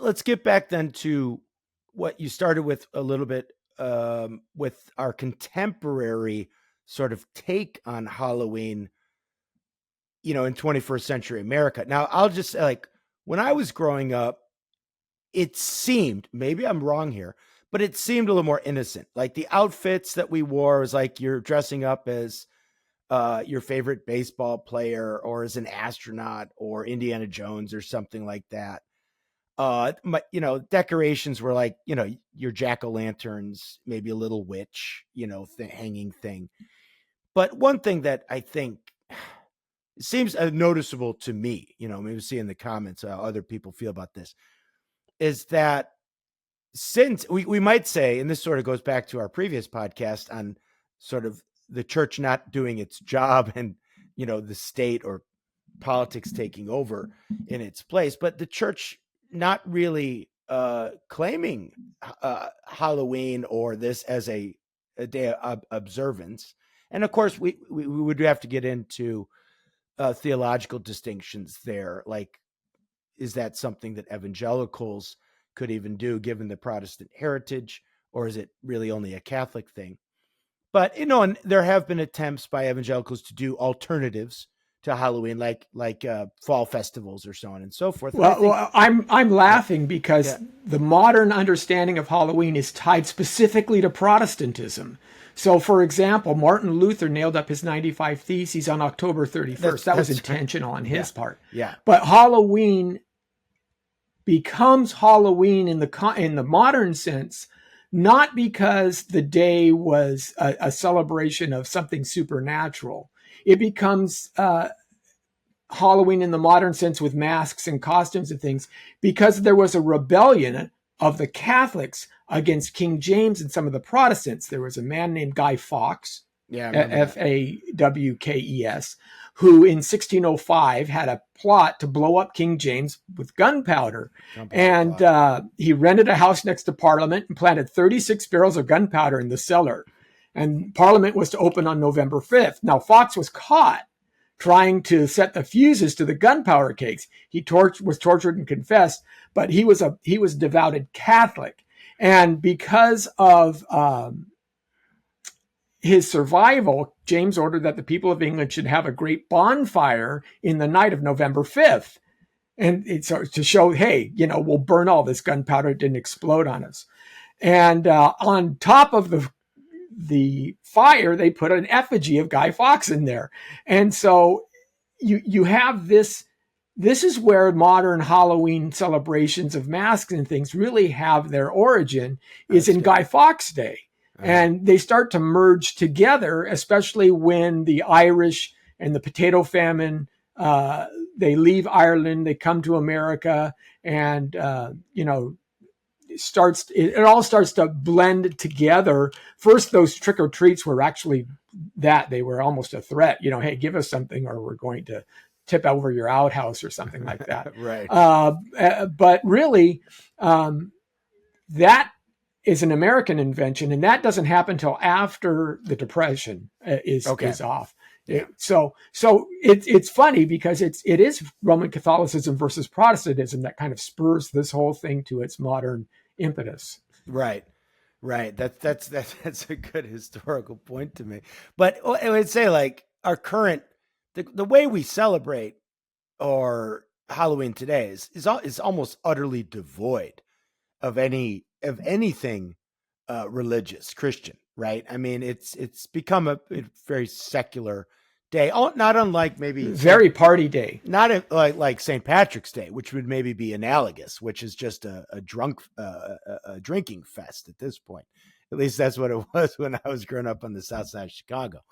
let's get back then to what you started with a little bit, with our contemporary sort of take on Halloween, in 21st century America. Now, I'll just say, like, when I was growing up, it seemed, maybe I'm wrong here, but it seemed a little more innocent. Like the outfits that we wore was like you're dressing up as your favorite baseball player or as an astronaut or Indiana Jones or something like that. Decorations were like, your jack-o'-lanterns, maybe a little witch, hanging thing. But one thing that I think seems noticeable to me, maybe see in the comments how other people feel about this, is that since we might say, and this sort of goes back to our previous podcast on sort of the church not doing its job and, the state or politics taking over in its place, but the church not really claiming Halloween or this as a day of observance. And of course, we would have to get into theological distinctions there. Like, is that something that evangelicals could even do given the Protestant heritage, or is it really only a Catholic thing? But, and there have been attempts by evangelicals to do alternatives to Halloween, like fall festivals or so on and so forth. And I'm laughing because Yeah. the modern understanding of Halloween is tied specifically to Protestantism. So, for example, Martin Luther nailed up his 95 Theses on October 31st. That was intentional on his part. Yeah. But Halloween becomes Halloween in the modern sense, not because the day was a celebration of something supernatural. It becomes Halloween in the modern sense with masks and costumes and things because there was a rebellion of the Catholics against King James and some of the Protestants. There was a man named Guy Fawkes, Fawkes, who in 1605 had a plot to blow up King James with gunpowder. And he rented a house next to Parliament and planted 36 barrels of gunpowder in the cellar. And Parliament was to open on November 5th. Now, Fawkes was caught trying to set the fuses to the gunpowder cakes. He was tortured and confessed, but he was a devoted Catholic. And because of his survival, James ordered that the people of England should have a great bonfire in the night of November 5th. And it's to show, hey, we'll burn all this gunpowder. It didn't explode on us. And on top of the fire, they put an effigy of Guy Fawkes in there. And so you have this. This is where modern Halloween celebrations of masks and things really have their origin, is in Guy Fawkes Day. And they start to merge together, especially when the Irish and the potato famine, they leave Ireland, they come to America, and, it all starts to blend together. First, those trick or treats were actually they were almost a threat, hey, give us something or we're going to tip over your outhouse or something like that. Right. But really, that is an American invention, and that doesn't happen until after the Depression is off. Yeah. So it's funny because it is Roman Catholicism versus Protestantism that kind of spurs this whole thing to its modern impetus. Right. That's a good historical point to me. But I would say, like, our current the way we celebrate or Halloween today is almost utterly devoid of anything religious, Christian, right? I mean, it's become a very secular day, not unlike maybe very party day, not like St. Patrick's Day, which would maybe be analogous, which is just a drinking fest at this point. At least that's what it was when I was growing up on the south side of Chicago.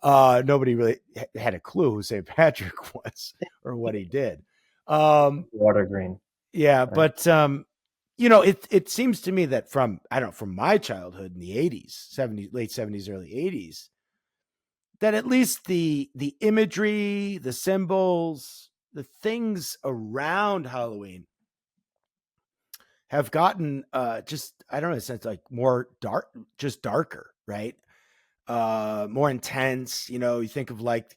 Nobody really had a clue who St. Patrick was or what he did. Water green. Yeah, right. But it seems to me that from my childhood in the 80s, 70s, late 70s, early 80s, that at least the imagery, the symbols, the things around Halloween have gotten just, I don't know, in a sense, like more darker, right? More intense. You think of, like,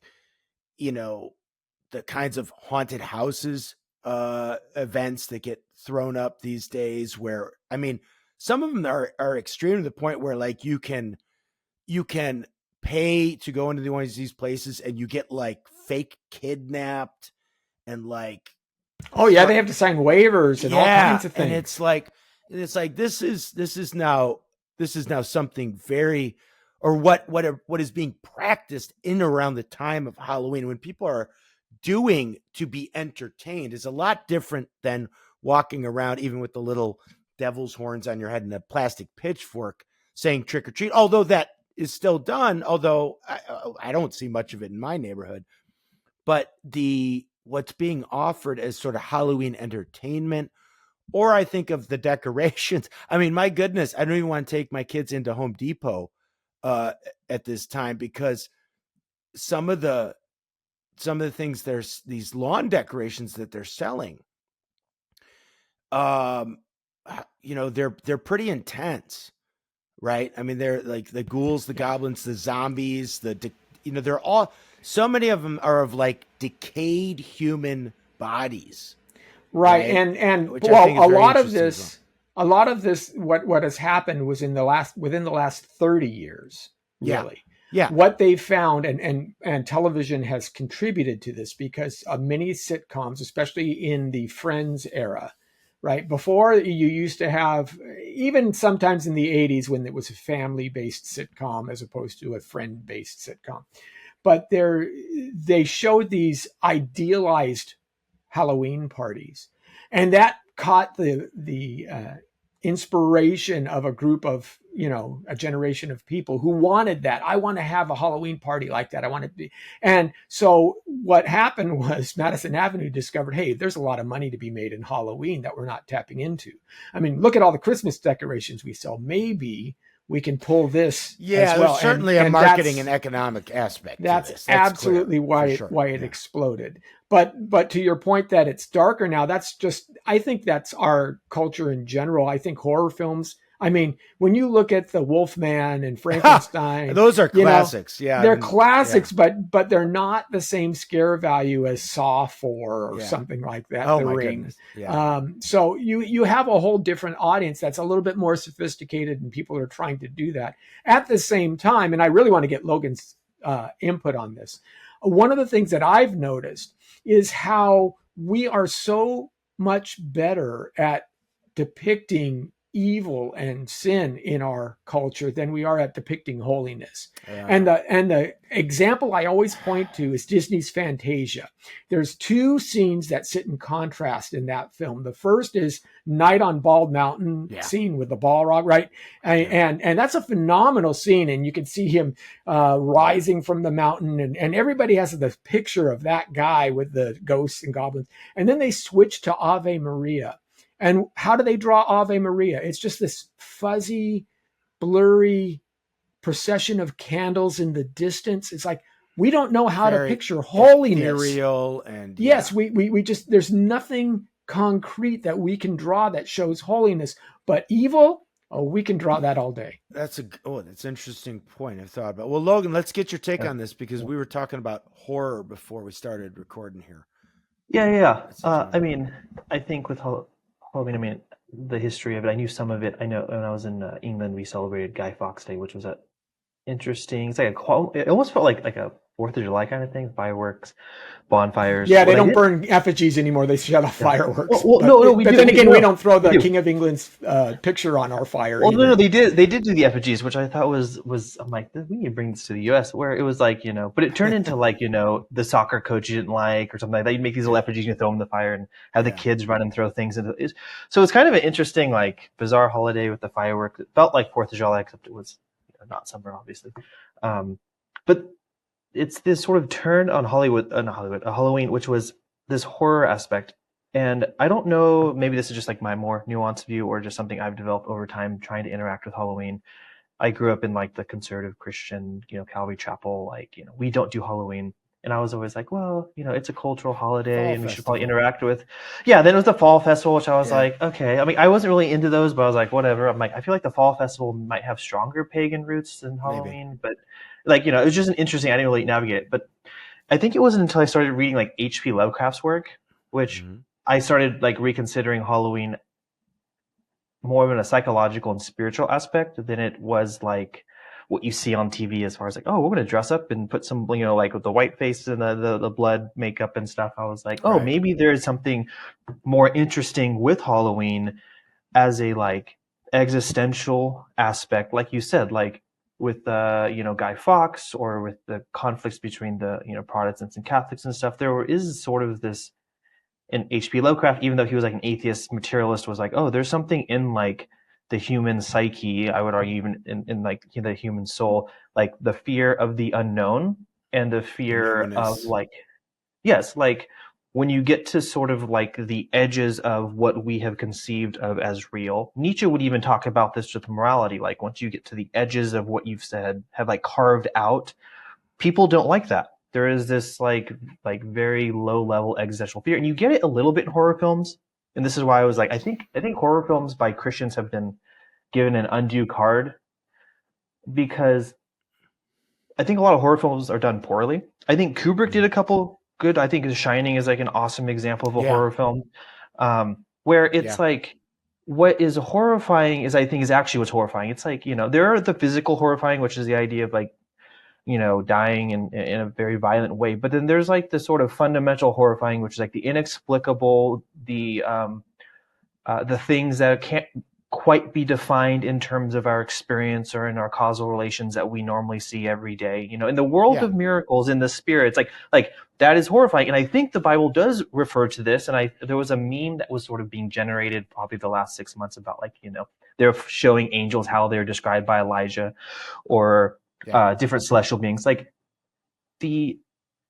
the kinds of haunted houses events that get thrown up these days where, I mean, some of them are extreme to the point where like you can pay to go into one of these places and you get like fake kidnapped and like Oh yeah, they have to sign waivers and all kinds of and things. it's like this is now something very, or what is being practiced in around the time of Halloween when people are doing to be entertained is a lot different than walking around even with the little devil's horns on your head and a plastic pitchfork saying trick or treat, although that is still done, although I don't see much of it in my neighborhood. But what's being offered as sort of Halloween entertainment, or I think of the decorations. I mean, my goodness, I don't even want to take my kids into Home Depot at this time because some of the things, there's these lawn decorations that they're selling. They're pretty intense, right? I mean, they're like the ghouls, the goblins, the zombies, they're all, so many of them are of like decayed human bodies. Right. Right? And Which I think is well, very interesting as well. a lot of this, what has happened was within the last 30 years, Yeah. really. Yeah. What they found, and television has contributed to this because many sitcoms, especially in the Friends era, right? Before, you used to have, even sometimes in the 80s when it was a family-based sitcom as opposed to a friend-based sitcom. But they showed these idealized Halloween parties, and that caught the inspiration of a group of, a generation of people who wanted that. I want to have a Halloween party like that. I want it to be. And so what happened was Madison Avenue discovered, hey, there's a lot of money to be made in Halloween that we're not tapping into. I mean, look at all the Christmas decorations we sell. Maybe we can pull this as well. There's certainly a marketing and economic aspect. That's absolutely clear, why it exploded. But to your point that it's darker now, I think that's our culture in general. I think horror films, I mean, when you look at the Wolfman and Frankenstein, those are classics. They're classics, but they're not the same scare value as Saw 4 or something like that. Oh, The my Ring. goodness. Yeah. So you have a whole different audience that's a little bit more sophisticated, and people are trying to do that at the same time. And I really want to get Logan's input on this. One of the things that I've noticed is how we are so much better at depicting evil and sin in our culture than we are at depicting holiness. Yeah. And the example I always point to is Disney's Fantasia. There's two scenes that sit in contrast in that film. The first is Night on Bald Mountain scene with the Balrog, right? And that's a phenomenal scene. And you can see him rising from the mountain, and everybody has the picture of that guy with the ghosts and goblins. And then they switch to Ave Maria. And how do they draw Ave Maria? It's just this fuzzy, blurry procession of candles in the distance. It's like, we don't know how to picture holiness. Ethereal and yes, we just, there's nothing concrete that we can draw that shows holiness. But evil, we can draw that all day. That's an interesting point I've thought about. Well, Logan, let's get your take on this, because we were talking about horror before we started recording here. Yeah. I mean, I think with Halloween, I mean, the history of it, I knew some of it. I know when I was in England, we celebrated Guy Fawkes Day, which was interesting. It's like it almost felt like a 4th of July kind of thing, fireworks, bonfires. Yeah, they don't burn effigies anymore. They shut off fireworks. We don't throw the King of England's picture on our fire. Well, no, they did do the effigies, which I thought was I'm like, we need to bring this to the U.S. where it was like, but it turned into like, the soccer coach you didn't like or something like that. You'd make these little effigies, you throw them in the fire and have the kids run and throw things into it. So it's kind of an interesting, like, bizarre holiday with the fireworks. It felt like 4th of July, except it was not summer, obviously. But it's this sort of turn on Halloween, which was this horror aspect. And I don't know, maybe this is just like my more nuanced view or just something I've developed over time trying to interact with Halloween. I grew up in like the conservative Christian, Calvary Chapel, like, we don't do Halloween. And I was always like, well, it's a cultural holiday and we should probably interact with. Yeah, then it was the Fall Festival, which I was like, okay. I mean, I wasn't really into those, but I was like, whatever. I'm like, I feel like the Fall Festival might have stronger pagan roots than Halloween. Maybe. But like, it was just an interesting, I didn't really navigate it. But I think it wasn't until I started reading like H.P. Lovecraft's work, which I started like reconsidering Halloween more of in a psychological and spiritual aspect than it was like what you see on TV as far as like, oh, we're going to dress up and put some, like with the white face and the blood makeup and stuff. I was like, oh, Right. maybe there's something more interesting with Halloween as a like existential aspect, like you said, like with Guy Fawkes or with the conflicts between the Protestants and Catholics and stuff. There is sort of this, and H.P. Lovecraft, even though he was like an atheist materialist, was like, oh, there's something in like the human psyche. I would argue even in like the human soul, like the fear of the unknown and the The fear of numinous. like, yes, like when you get to sort of like the edges of what we have conceived of as real. Nietzsche would even talk about this with morality. Like once you get to the edges of what you've said, have like carved out, people don't like that. There is this like very low level existential fear, and you get it a little bit in horror films. And this is why I was like, I think horror films by Christians have been given an undue card because I think a lot of horror films are done poorly. I think Kubrick did a couple good. I think The Shining is like an awesome example of a Yeah. horror film, where it's Yeah. like what is horrifying is I think is actually what's horrifying. It's like there are the physical horrifying, which is the idea of like dying in a very violent way. But then there's like the sort of fundamental horrifying, which is like the inexplicable, the things that can't quite be defined in terms of our experience or in our causal relations that we normally see every day. In the world Yeah. of miracles, in the spirits, like that is horrifying. And I think the Bible does refer to this. And there was a meme that was sort of being generated probably the last 6 months about like they're showing angels how they're described by Elijah or Yeah. different celestial beings. Like the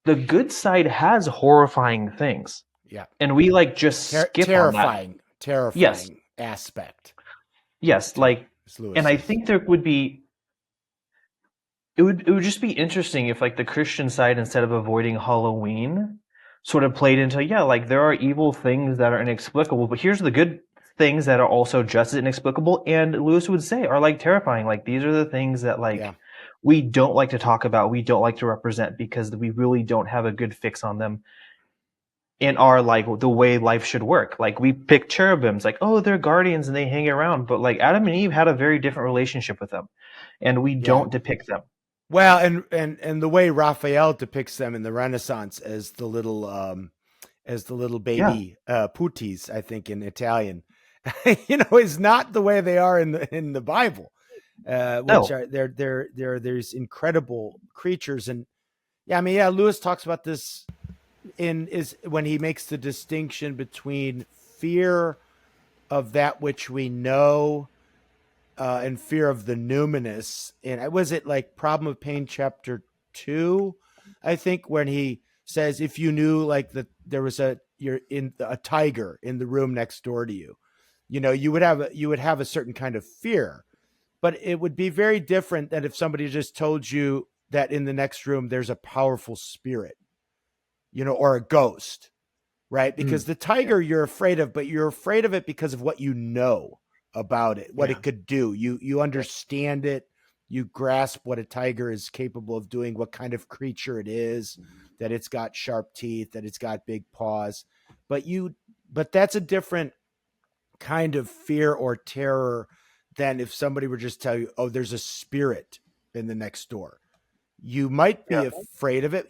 good side has horrifying things, Yeah. and we like just skip on that. Yes, Terrifying aspect yes. to it, Like, as Lewis and I says. think there would be. It would just be interesting if like the Christian side, instead of avoiding Halloween, sort of played into like there are evil things that are inexplicable, but here's the good things that are also just as inexplicable, and Lewis would say are like terrifying. Like these are the things that Yeah. like we don't like to talk about, we don't like to represent because we really don't have a good fix on them in our like the way life should work. Like we pick cherubims, like, oh, they're guardians and they hang around, but like Adam and Eve had a very different relationship with them, and we Yeah. don't depict them. Well, and the way Raphael depicts them in the Renaissance as the little Yeah, baby putis, I think in Italian, is not the way they are in the Bible, which no, are there's incredible creatures. And yeah, I mean, yeah, Lewis talks about this is when he makes the distinction between fear of that which we know and fear of the numinous. And was it like Problem of Pain chapter 2, I think, when he says if you knew like that there was a tiger in the room next door to you, you would have a certain kind of fear. But it would be very different than if somebody just told you that in the next room there's a powerful spirit, or a ghost, right? Because the tiger you're afraid of, but you're afraid of it because of what you know about it, what Yeah. it could do. You understand it, you grasp what a tiger is capable of doing, what kind of creature it is, that it's got sharp teeth, that it's got big paws. But that's a different kind of fear or terror than if somebody were just tell you, oh, there's a spirit in the next door. You might be yeah. afraid of it.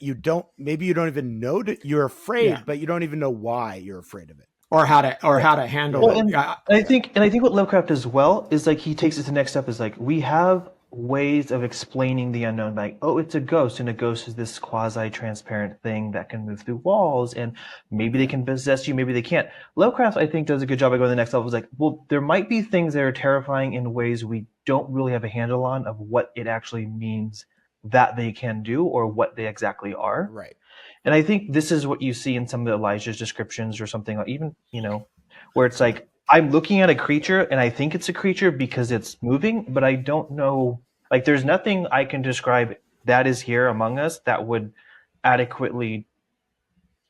Maybe you don't even know that you're afraid, Yeah. but you don't even know why you're afraid of it. Or how to handle Well, it. and Yeah. I think what Lovecraft does well is like he takes it to the next step. Is like we have ways of explaining the unknown. Like, oh, it's a ghost, and a ghost is this quasi-transparent thing that can move through walls, and maybe they can possess you, maybe they can't. Lovecraft, I think, does a good job of going to the next level. Is like, well, there might be things that are terrifying in ways we don't really have a handle on of what it actually means that they can do or what they exactly are. Right. And I think this is what you see in some of Elijah's descriptions or something like even, where it's like, I'm looking at a creature and I think it's a creature because it's moving, but I don't know, like there's nothing I can describe that is here among us that would adequately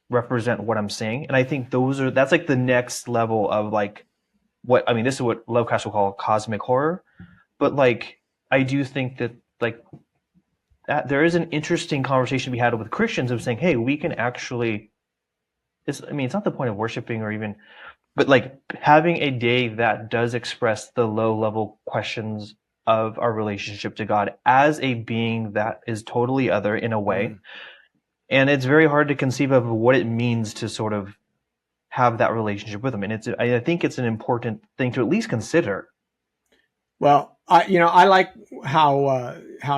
represent what I'm seeing. And I think that's like the next level of like this is what Lovecraft will call cosmic horror. But like, I do think that like there is an interesting conversation to be had with Christians of saying, hey, we can actually it's not the point of worshiping or even, but like having a day that does express the low level questions of our relationship to God as a being that is totally other in a way. And it's very hard to conceive of what it means to sort of have that relationship with him. And I think it's an important thing to at least consider. Well, I like how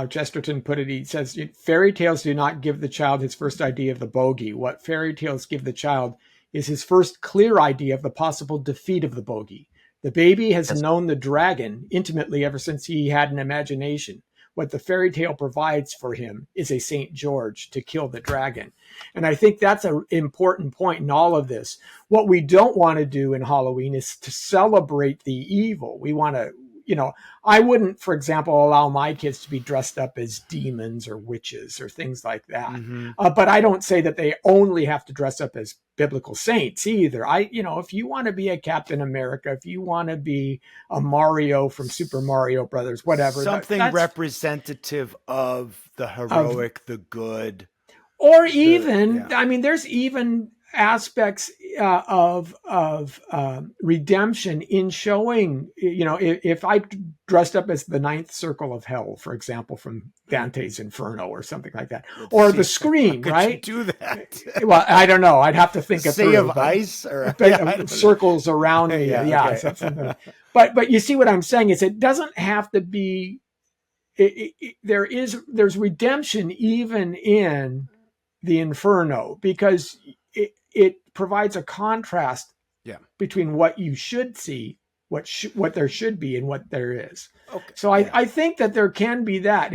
Chesterton put it. He says fairy tales do not give the child his first idea of the bogey. What fairy tales give the child is his first clear idea of the possible defeat of the bogey. The baby has Yes. known the dragon intimately ever since he had an imagination. What the fairy tale provides for him is a St. George to kill the dragon. And I think that's an important point in all of this. What we don't want to do in Halloween is to celebrate the evil. We want to, I wouldn't, for example, allow my kids to be dressed up as demons or witches or things like that. But I don't say that they only have to dress up as biblical saints either. If you want to be a Captain America, if you want to be a Mario from Super Mario Brothers, whatever. Something that's representative of the heroic, the good. Or even, there's even aspects of redemption in showing, if I dressed up as the ninth circle of hell, for example, from Dante's Inferno or something like that, or the Scream, could right? You do that? Well, I don't know. I'd have to think of Sea of Ice or circles around me. Okay. But you see what I'm saying is it doesn't have to be. There's redemption even in the Inferno because it provides a contrast between what you should see, what there should be, and what there is. Okay. So I think that there can be that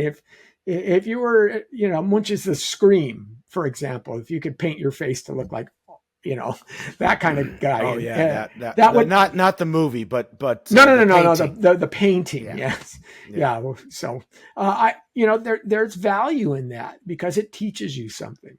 if you were, Munch's The Scream, for example, if you could paint your face to look like, that kind of guy. Oh yeah, that would not the movie, but no, the painting. Yeah. Yes, So there's value in that because it teaches you something.